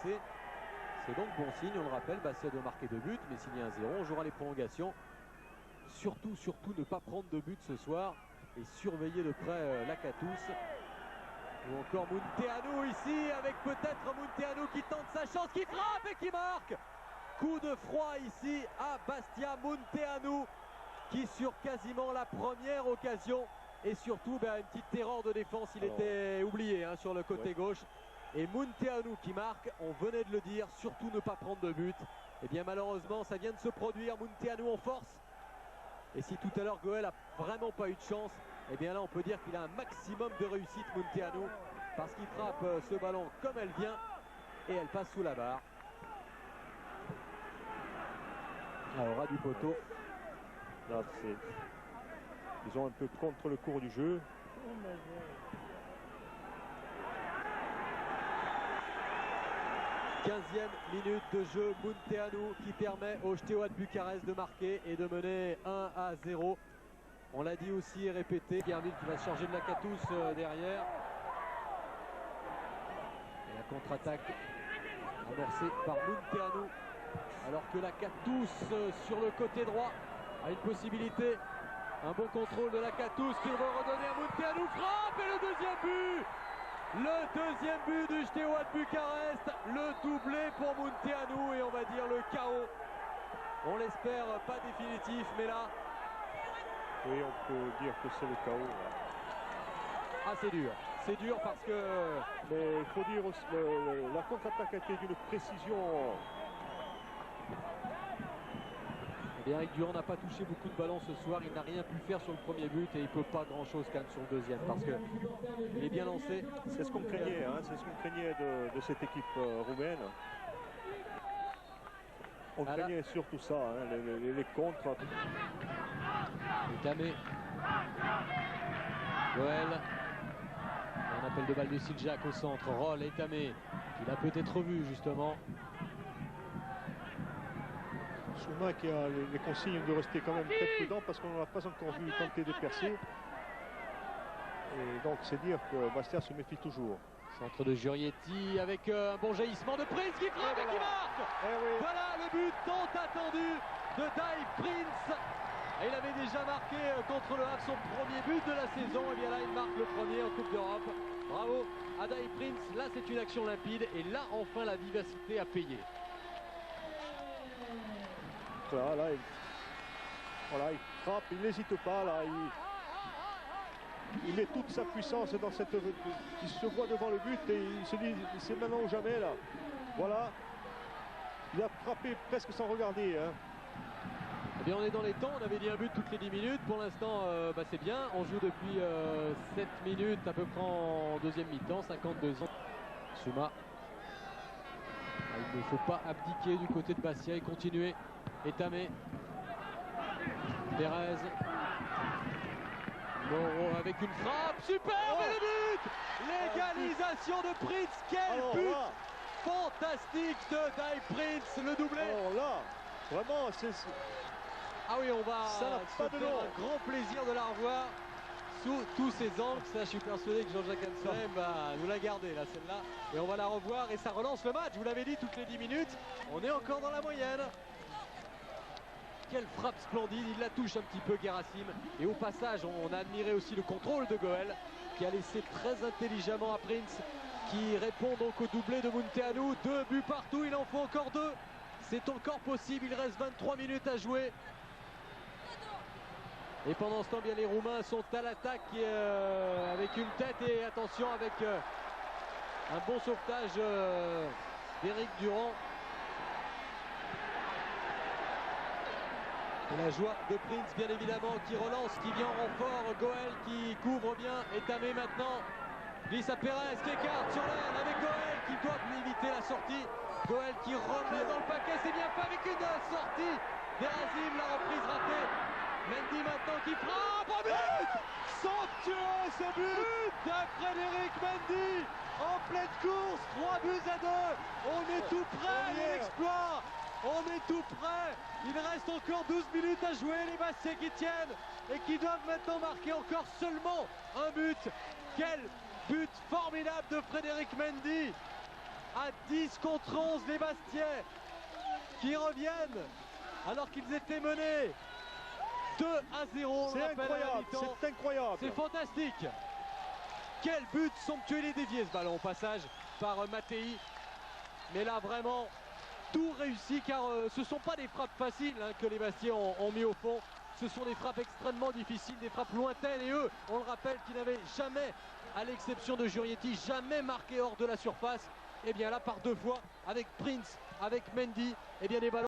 égalité. C'est donc bon signe, on le rappelle, Bastia doit marquer 2 buts, mais s'il y a un 0, on jouera les prolongations. Surtout ne pas prendre de but ce soir et surveiller de près Lacatous. Ou encore Munteanu ici, avec peut-être Munteanu qui tente sa chance, qui frappe et qui marque. Coup de froid ici à Bastia, Munteanu qui sur quasiment la première occasion et surtout une petite erreur de défense, il était oublié sur le côté gauche. Et Munteanu qui marque, on venait de le dire, surtout ne pas prendre de but. Et bien malheureusement ça vient de se produire, Munteanu en force. Et si tout à l'heure Goel a vraiment pas eu de chance, et bien là on peut dire qu'il a un maximum de réussite Munteanu, parce qu'il frappe ce ballon comme elle vient et elle passe sous la barre. Alors ras du poteau. Là, ils ont un peu contre le cours du jeu. 15e minute de jeu, Munteanu qui permet au Steaua de Bucarest de marquer et de mener 1-0. On l'a dit aussi et répété, Guerville qui va se charger de Lacatous derrière. Et la contre-attaque amorcée par Munteanu. Alors que Lacatous sur le côté droit a une possibilité. Un bon contrôle de Lacatous qui va redonner à Munteanu, frappe et le deuxième but. Le deuxième but du Steaua de Bucarest, le doublé pour Munteanu et on va dire le chaos. On l'espère pas définitif, mais là... Oui, on peut dire que c'est le chaos. Ah, c'est dur parce que... Mais il faut dire aussi, la contre-attaque a été d'une précision... Eric Durand n'a pas touché beaucoup de ballons ce soir, il n'a rien pu faire sur le premier but et il ne peut pas grand chose quand même sur le deuxième parce qu'il est bien lancé. C'est ce qu'on craignait, c'est ce qu'on craignait de cette équipe roumaine. On craignait surtout ça, les contres. Tamé. Goel. Un appel de balle de Siljak au centre. Roll et Tamé. Il a peut-être vu justement. Souma qui a les consignes de rester quand même très prudent parce qu'on n'a pas encore vu tenter de percer. Et donc c'est dire que Bastia se méfie toujours. Centre de Jurietti avec un bon jaillissement de Prince qui frappe et qui marque. Voilà le but tant attendu de Dave Prince. Et il avait déjà marqué contre le Havre son premier but de la saison. Et bien là il marque le premier en Coupe d'Europe. Bravo à Dave Prince. Là c'est une action limpide et là enfin la vivacité a payé. Voilà, il frappe, il n'hésite pas là, il met toute sa puissance dans cette... Il se voit devant le but et il se dit c'est maintenant ou jamais là. Voilà, il a frappé presque sans regarder. Eh bien on est dans les temps, on avait dit un but toutes les 10 minutes, pour l'instant c'est bien, on joue depuis 7 minutes à peu près en deuxième mi-temps, 52 ans. Souma, il ne faut pas abdiquer du côté de Bastia et continuer. Etamé, Perez, Moreau avec une frappe, superbe et le but. L'égalisation de Prince, quel but fantastique de Dave Prince, le doublé. Oh là, vraiment, c'est... Ah oui, on va se faire un grand plaisir de la revoir sous tous ses angles. Ça, je suis persuadé que Jean-Jacques Amsterdam va nous la garder là, celle-là. Et on va la revoir et ça relance le match, vous l'avez dit, toutes les 10 minutes. On est encore dans la moyenne. Quelle frappe splendide, il la touche un petit peu Gerassim. Et au passage, on a admiré aussi le contrôle de Goel qui a laissé très intelligemment à Prince qui répond donc au doublé de Munteanu. 2 buts partout, il en faut encore 2. C'est encore possible, il reste 23 minutes à jouer. Et pendant ce temps, bien les Roumains sont à l'attaque avec une tête et attention avec un bon sauvetage d'Éric Durand. Et la joie de Prince bien évidemment qui relance, qui vient en renfort, Goel qui couvre bien, et Tamé maintenant glisse à Perez qui écarte sur l'aile avec Goel qui doit éviter la sortie. Goel qui remet dans le paquet, c'est bien fait avec une sortie d'Erazim, la reprise ratée. Mendy maintenant qui frappe, un but somptueux ce but de Frédéric Mendy en pleine course, 3 buts à 2. On est tout près de l'exploit. On est tout près, il reste encore 12 minutes à jouer, les Bastiais qui tiennent et qui doivent maintenant marquer encore seulement un but. Quel but formidable de Frédéric Mendy À 10 contre 11, les Bastiais qui reviennent alors qu'ils étaient menés 2-0. C'est incroyable, c'est incroyable. C'est fantastique. Quel but somptueux, il est dévié ce ballon au passage par Mattei. Mais là vraiment tout réussi, car ce ne sont pas des frappes faciles que les Bastiais ont mis au fond. Ce sont des frappes extrêmement difficiles, des frappes lointaines, et eux, on le rappelle, qui n'avaient jamais, à l'exception de Jurietti, jamais marqué hors de la surface. Et bien là, par deux fois, avec Prince, avec Mendy, et bien des ballons